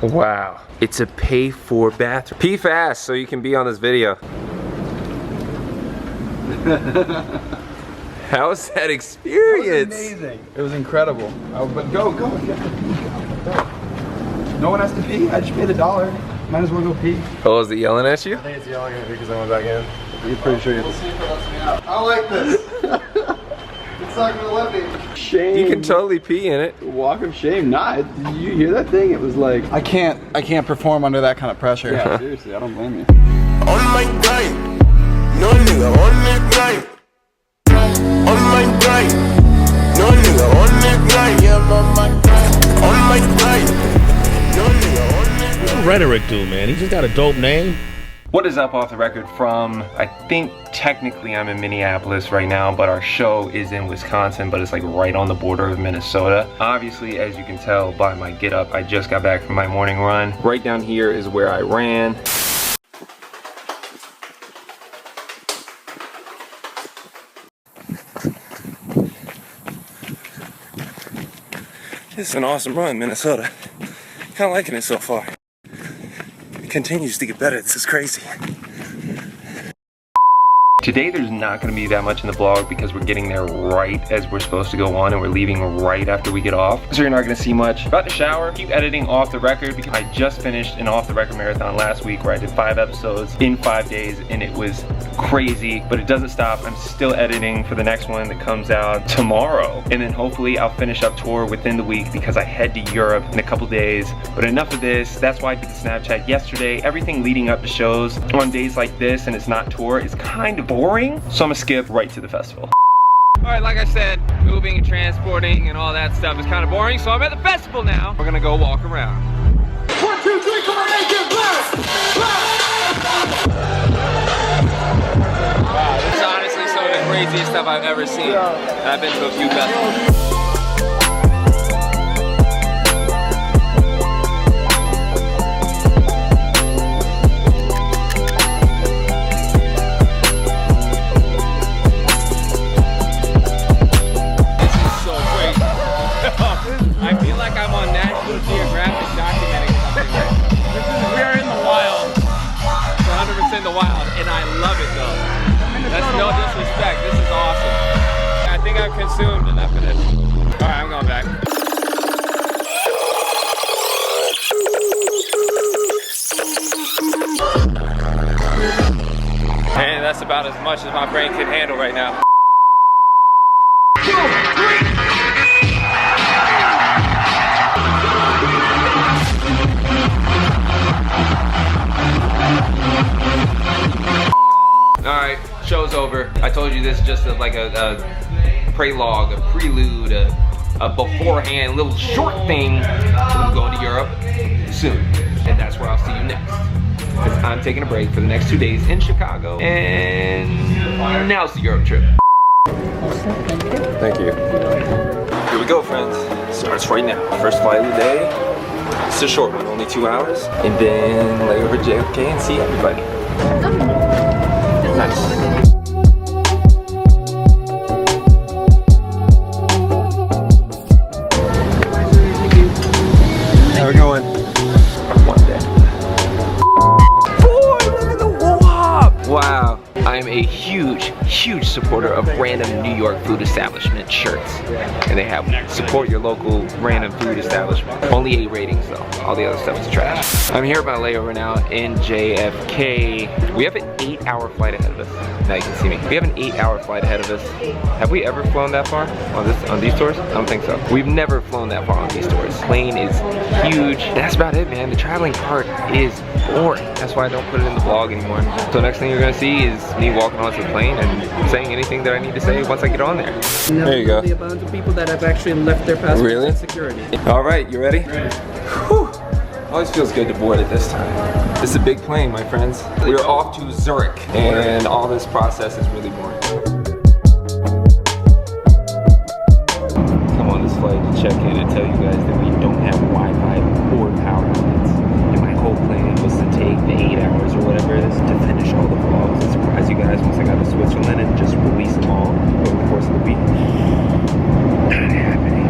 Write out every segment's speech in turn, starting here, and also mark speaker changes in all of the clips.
Speaker 1: Wow, it's a pay-for bathroom. Pee fast so you can be on this video. How was that experience?
Speaker 2: It was amazing. It was incredible. But go. No one has to pee. I just paid $1. Might as well go pee.
Speaker 1: Oh, is it yelling at you?
Speaker 3: I think it's yelling at me because I went back in.
Speaker 2: You're pretty sure it's...
Speaker 3: I like this. It's not gonna let me.
Speaker 2: Shame.
Speaker 1: You can totally pee in it.
Speaker 2: Walk of shame. Nah, did you hear that thing? It was like... I can't perform under that kind of pressure. Yeah, seriously, I don't blame you.
Speaker 4: On my grind. No nigga on that grind. On my grind. No nigga on that grind. Yeah, I'm on my grind. On my grind. No nigga on that grind.
Speaker 5: What's Rhetorik do, man? He just got a dope name.
Speaker 1: What is up, Off the Record from, I think technically I'm in Minneapolis right now, but our show is in Wisconsin, but it's like right on the border of Minnesota. Obviously, as you can tell by my get up, I just got back from my morning run. Right down here is where I ran. It's an awesome run, Minnesota. Kind of liking it so far. It continues to get better. This is crazy. Today there's not going to be that much in the vlog because we're getting there right as we're supposed to go on, and we're leaving right after we get off. So you're not going to see much. About to shower, keep editing Off the Record because I just finished an Off the Record marathon last week where I did 5 episodes in 5 days, and it was crazy, but it doesn't stop. I'm still editing for the next one that comes out tomorrow, and then hopefully I'll finish up tour within the week because I head to Europe in a couple days. But enough of this. That's why I did the Snapchat yesterday. Everything leading up to shows on days like this and it's not tour is kind of boring, so I'm gonna skip right to the festival. All right, like I said, moving and transporting and all that stuff is kind of boring, so I'm at the festival now. We're gonna go walk around.
Speaker 4: 1, 2, 3, come on, make it blast!
Speaker 1: Wow, this is honestly some of the craziest stuff I've ever seen. And I've been to a few festivals. I feel like I'm on National Geographic documenting something. We are in the wild. It's 100% the wild, and I love it though. That's no disrespect. This is awesome. I think I've consumed enough of this. All right, I'm going back. And that's about as much as my brain can handle right now.
Speaker 4: 2, 3.
Speaker 1: Alright, show's over. I told you this is just like a prelude, a prelude, a beforehand little short thing. I'm going to Europe soon, and that's where I'll see you next. Because I'm taking a break for the next 2 days in Chicago, and now it's the Europe trip. Thank you. Here we go, friends. Starts right now. First flight of the day. It's a short one, only 2 hours, and then lay over JFK and see everybody. Nice. How we going? One day. Boy, look at the wop! Wow. I'm a huge supporter of random New York food establishment shirts. And they have support your local random food establishment. Only 8 ratings though. All the other stuff is trash. I'm here at my layover now in JFK. We have an 8-hour flight ahead of us. Now you can see me. We have an 8-hour flight ahead of us. Have we ever flown that far on these tours? I don't think so. We've never flown that far on these tours. Plane is huge. That's about it, man. The traveling part is boring. That's why I don't put it in the vlog anymore. So next thing you're gonna see is me walking onto the plane and saying anything that I need to say once I get on there. There you go.
Speaker 6: The amount of people that have actually left their passports
Speaker 1: Really?
Speaker 6: at security.
Speaker 1: All right, you ready? Whew. Always feels good to board it this time. This is a big plane, my friends. We are off to Zurich, and all this process is really boring. Come on this flight to check in and tell you guys that we don't have Wi-Fi or power outlets. And my whole plan was to take the 8 hours or whatever it is to finish all the vlogs and surprise you guys once I got to Switzerland and just release them all over the course of the week. Not happening.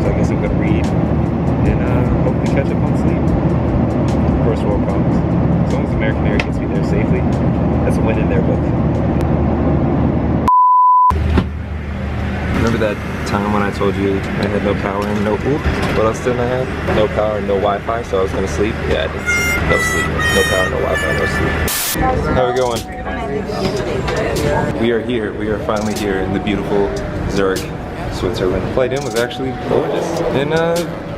Speaker 1: So I guess I'm gonna read and hopefully catch up on sleep. told you I had no power and no oop. What else didn't I have? No power and no Wi-Fi, so I was gonna sleep. Yeah, I didn't sleep. No sleep. No power, no Wi-Fi, no sleep. How are we going? We are here. We are finally here in the beautiful Zurich, Switzerland. Flight in was actually gorgeous. And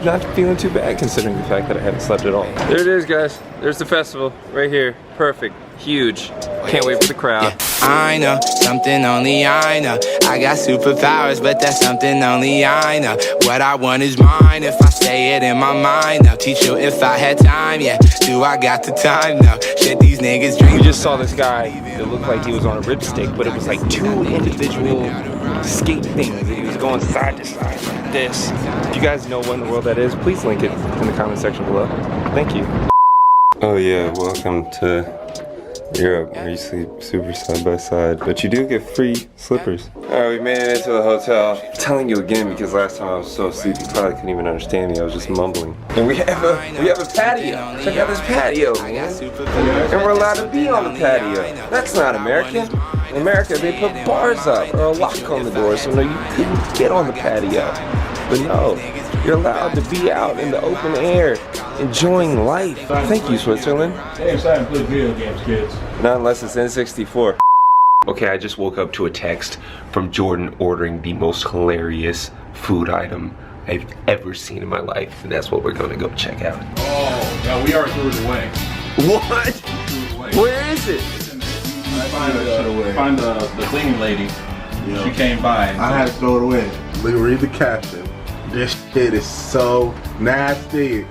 Speaker 1: not feeling too bad considering the fact that I haven't slept at all. There it is, guys. There's the festival right here. Perfect. Huge. Can't wait for the crowd.
Speaker 4: I know something only I know. I got superpowers, but that's something only I know. What I want is mine if I say it in my mind. I'll teach you if I had time, yeah. Do I got the time? No. Shit, these niggas dream.
Speaker 1: We just saw this guy that looked like he was on a ripstick, but it was like two individual skate things. And he was going side to side like this. If you guys know what in the world that is, please link it in the comment section below. Thank you. Oh yeah, welcome to Europe, where you sleep super side by side, but you do get free slippers. Alright, we made it into the hotel. I'm telling you again because last time I was so asleep you probably couldn't even understand me. I was just mumbling. And we have a patio. Check out this patio, man. And we're allowed to be on the patio. That's not American. In America, they put bars up or a lock on the door so no, you couldn't get on the patio. But no, you're allowed to be out in the open air, enjoying life. Thank you, Switzerland.
Speaker 5: Hey, inside and play video games, kids.
Speaker 1: Not unless it's N64. Okay, I just woke up to a text from Jordan ordering the most hilarious food item I've ever seen in my life, and that's what we're gonna go check out.
Speaker 5: Oh, yeah, we already threw it away.
Speaker 1: What? Where is it?
Speaker 5: Find the cleaning lady. Yeah. She came by. And
Speaker 3: I had to throw it away. Read the caption. This shit is so nasty.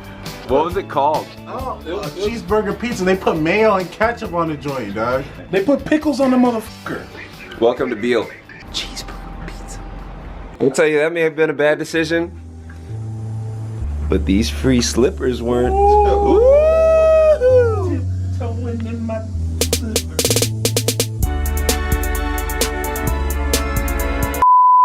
Speaker 1: What was it called?
Speaker 3: Oh, a cheeseburger pizza. They put mayo and ketchup on the joint, dog. They put pickles on the motherfucker.
Speaker 1: Welcome to Beale. Cheeseburger pizza. I'll tell you, that may have been a bad decision, but these free slippers weren't. Ooh.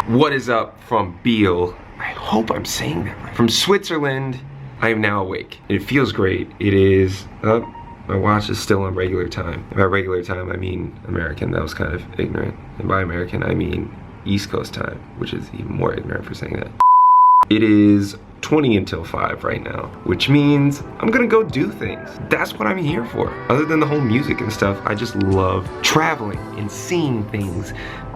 Speaker 1: What is up from Beale? I hope I'm saying that right. From Switzerland, I am now awake. It feels great. It is up. My watch is still on regular time. And by regular time, I mean American. That was kind of ignorant. And by American, I mean East Coast time, which is even more ignorant for saying that. It is 20 until 5 right now, which means I'm gonna go do things. That's what I'm here for. Other than the whole music and stuff, I just love traveling and seeing things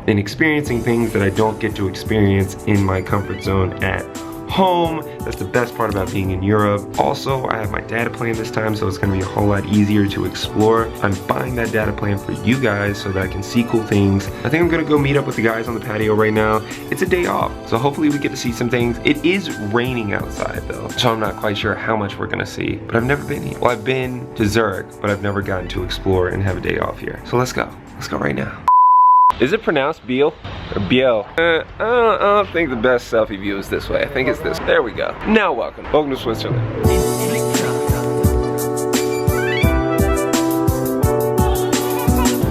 Speaker 1: and experiencing things that I don't get to experience in my comfort zone at home. That's the best part about being in Europe. Also, I have my data plan this time, so it's gonna be a whole lot easier to explore. I'm buying that data plan for you guys so that I can see cool things. I think I'm gonna go meet up with the guys on the patio right now. It's a day off, so hopefully we get to see some things. It is raining outside though, so I'm not quite sure how much we're gonna see, but I've never been here. Well, I've been to Zurich, but I've never gotten to explore and have a day off here. So let's go. Let's go right now. Is it pronounced Beale or Biel? I don't think the best selfie view is this way. I think it's this. There we go. Now welcome. Welcome to Switzerland.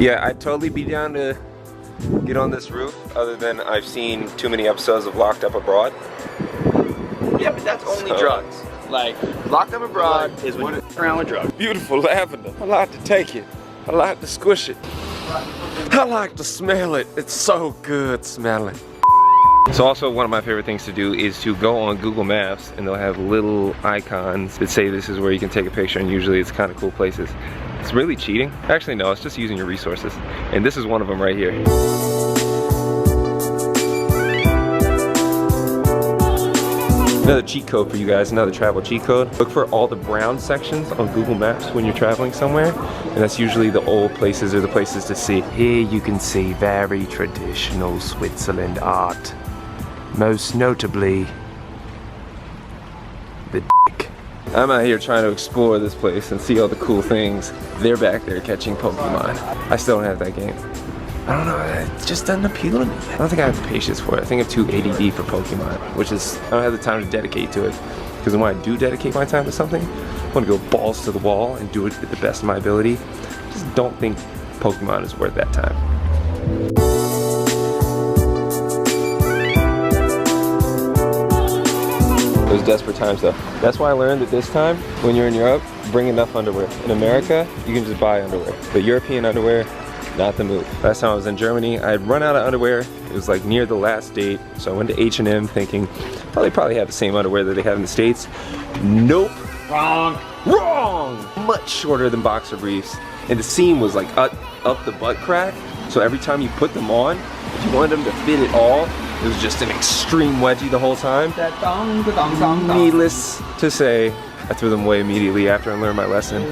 Speaker 1: Yeah, I'd totally be down to get on this roof, other than I've seen too many episodes of Locked Up Abroad.
Speaker 7: Yeah, but that's only drugs. Like, Locked Up Abroad is when you're around with drugs.
Speaker 1: Beautiful lavender. I like to take it. I like to squish it. I like to smell it. It's so good smelling. So also one of my favorite things to do is to go on Google Maps, and they'll have little icons that say this is where you can take a picture, and usually it's kind of cool places. It's really cheating. Actually no, it's just using your resources. And this is one of them right here. Another cheat code for you guys, another travel cheat code. Look for all the brown sections on Google Maps when you're traveling somewhere, and that's usually the old places or the places to see. Here you can see very traditional Switzerland art, most notably the dick. I'm out here trying to explore this place and see all the cool things. They're back there catching Pokemon. I still don't have that game. I don't know, it just doesn't appeal to me. I don't think I have the patience for it. I think I'm too ADD for Pokemon, which is, I don't have the time to dedicate to it. Because when I do dedicate my time to something, I want to go balls to the wall and do it to the best of my ability. I just don't think Pokemon is worth that time. Those desperate times though. That's why I learned that this time, when you're in Europe, bring enough underwear. In America, you can just buy underwear. But European underwear, not the move. Last time I was in Germany, I had run out of underwear. It was like near the last date, so I went to H&M thinking, oh, they probably have the same underwear that they have in the States. Nope. Wrong. Wrong! Much shorter than boxer briefs. And the seam was like up the butt crack. So every time you put them on, if you wanted them to fit it all, it was just an extreme wedgie the whole time. Needless to say, I threw them away immediately after I learned my lesson.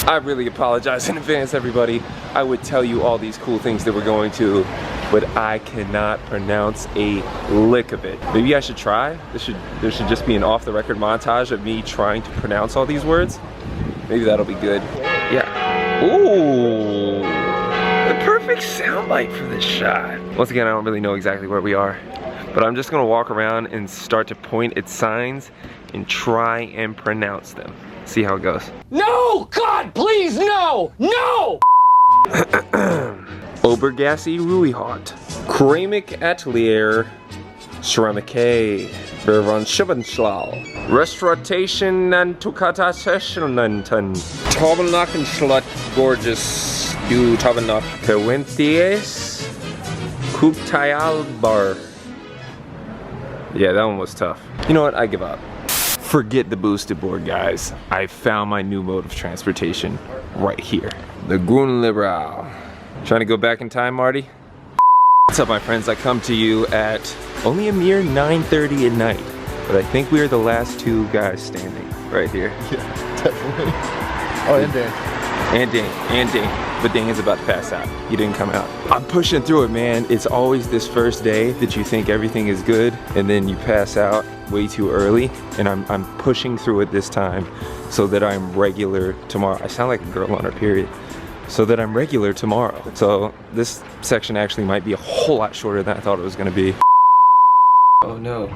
Speaker 1: I really apologize in advance, everybody. I would tell you all these cool things that we're going to, but I cannot pronounce a lick of it. Maybe I should try. There should just be an off-the-record montage of me trying to pronounce all these words. Maybe that'll be good. Yeah. Ooh, the perfect soundbite for this shot. Once again, I don't really know exactly where we are, but I'm just gonna walk around and start to point at signs and try and pronounce them. See how it goes.
Speaker 8: No! God, please, no! No!
Speaker 1: Obergasse Ruihot. Kramik Atelier. Schramike. Vervan Schubenschlau. Restauration and Tukata Sessionanton. Tabernakenschlot Gorgeous. Du Tabernak. Pewenthies. Kuktayalbar. Yeah, that one was tough. You know what? I give up. Forget the boosted board, guys. I found my new mode of transportation right here. The Grunlibrau. Trying to go back in time, Marty? What's up, my friends? I come to you at only a mere 9:30 at night, but I think we are the last two guys standing right here.
Speaker 2: Yeah, definitely. Oh, and Dan.
Speaker 1: And Dan. But Dan's about to pass out. He didn't come out. I'm pushing through it, man. It's always this first day that you think everything is good, and then you pass out way too early, and I'm pushing through it this time so that I'm regular tomorrow. I sound like a girl on her period. So that I'm regular tomorrow. So this section actually might be a whole lot shorter than I thought it was gonna be. Oh no.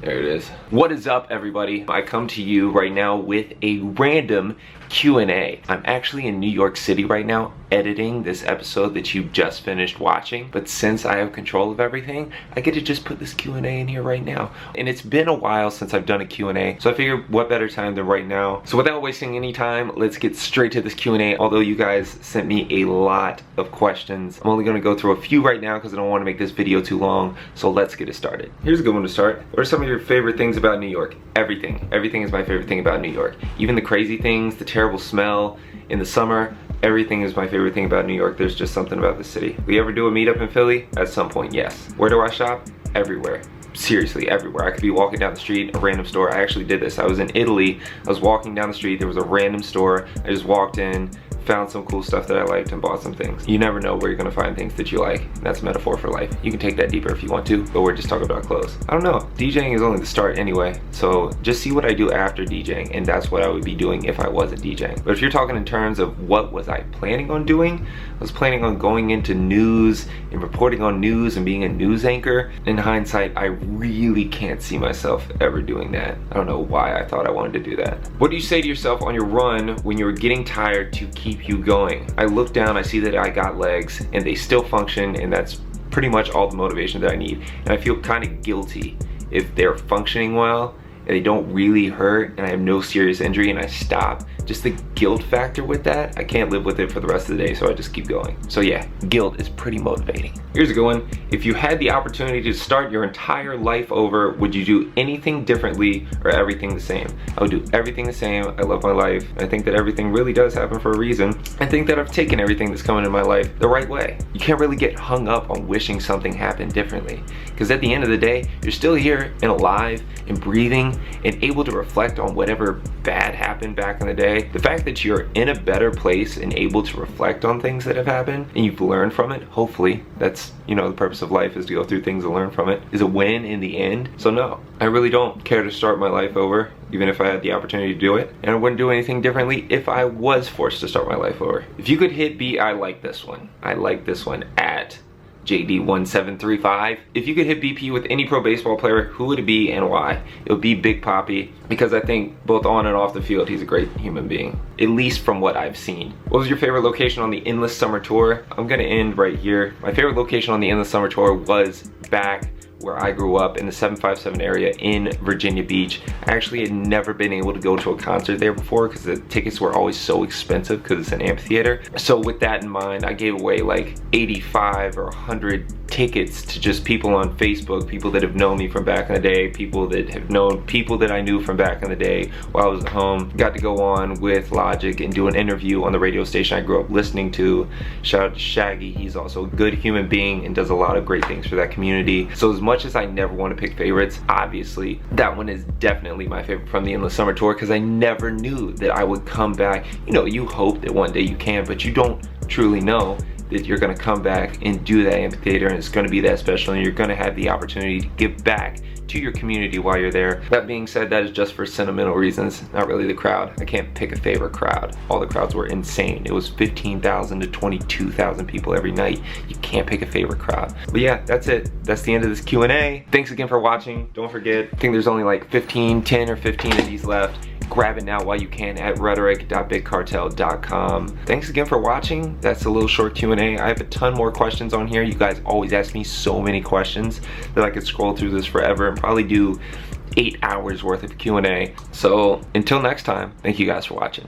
Speaker 1: There it is. What is up, everybody? I come to you right now with a random Q&A. I'm actually in New York City right now editing this episode that you just finished watching, but since I have control of everything, I get to just put this Q&A in here right now. And it's been a while since I've done a Q&A, so I figured what better time than right now. So without wasting any time, let's get straight to this Q&A. Although you guys sent me a lot of questions, I'm only gonna go through a few right now because I don't want to make this video too long, so let's get it started. Here's a good one to start. What are some of your favorite things about New York? Everything. Everything is my favorite thing about New York. Even the crazy things, the terrible smell in the summer, everything is my favorite thing about New York. There's just something about the city. We ever do a meetup in Philly? At some point, yes. Where do I shop? Everywhere. Seriously, everywhere. I could be walking down the street, a random store. I actually did this. I was in Italy. I was walking down the street. There was a random store. I just walked in, found some cool stuff that I liked, and bought some things. You never know where you're gonna find things that you like. That's a metaphor for life. You can take that deeper if you want to, but we're just talking about clothes. I don't know. DJing is only the start anyway, so just see what I do after DJing, and that's what I would be doing if I wasn't DJing. But if you're talking in terms of what was I planning on doing, I was planning on going into news and reporting on news and being a news anchor. In hindsight, I really can't see myself ever doing that. I don't know why I thought I wanted to do that. What do you say to yourself on your run when you're getting tired to keep you going? I look down, I see that I got legs and they still function, and that's pretty much all the motivation that I need. And I feel kind of guilty if they're functioning well and they don't really hurt and I have no serious injury and I stop. Just the guilt factor with that, I can't live with it for the rest of the day, so I just keep going. So yeah, guilt is pretty motivating. Here's a good one. If you had the opportunity to start your entire life over, would you do anything differently or everything the same? I would do everything the same. I love my life. I think that everything really does happen for a reason. I think that I've taken everything that's coming in my life the right way. You can't really get hung up on wishing something happened differently, because at the end of the day, you're still here and alive and breathing and able to reflect on whatever bad happened back in the day. The fact that you're in a better place and able to reflect on things that have happened and you've learned from it, hopefully, that's, you know, the purpose of life is to go through things and learn from it, is a win in the end. So no, I really don't care to start my life over, even if I had the opportunity to do it. And I wouldn't do anything differently if I was forced to start my life over. If you could hit B, I like this one. I like this one at JD1735. If you could hit BP with any pro baseball player, who would it be and why? It would be Big Papi, because I think both on and off the field, he's a great human being, at least from what I've seen. What was your favorite location on the Endless Summer Tour? I'm gonna end right here. My favorite location on the Endless Summer Tour was back where I grew up in the 757 area in Virginia Beach. I actually had never been able to go to a concert there before because the tickets were always so expensive because it's an amphitheater. So with that in mind, I gave away like 85 or 100 tickets to just people on Facebook, people that have known me from back in the day, people that have known people that I knew from back in the day while I was at home. Got to go on with Logic and do an interview on the radio station I grew up listening to. Shout out to Shaggy, he's also a good human being and does a lot of great things for that community. So as much as I never want to pick favorites, obviously that one is definitely my favorite from the Endless Summer Tour because I never knew that I would come back. You know, you hope that one day you can, but you don't truly know that you're gonna come back and do that amphitheater and it's gonna be that special and you're gonna have the opportunity to give back to your community while you're there. That being said, that is just for sentimental reasons, not really the crowd. I can't pick a favorite crowd. All the crowds were insane. It was 15,000 to 22,000 people every night. You can't pick a favorite crowd. But yeah, that's it. That's the end of this Q&A. Thanks again for watching. Don't forget, I think there's only like 10 or 15 of these left. Grab it now while you can at rhetorik.bigcartel.com. Thanks again for watching. That's a little short Q&A. I have a ton more questions on here. You guys always ask me so many questions that I could scroll through this forever and probably do 8 hours worth of Q&A. So until next time, thank you guys for watching.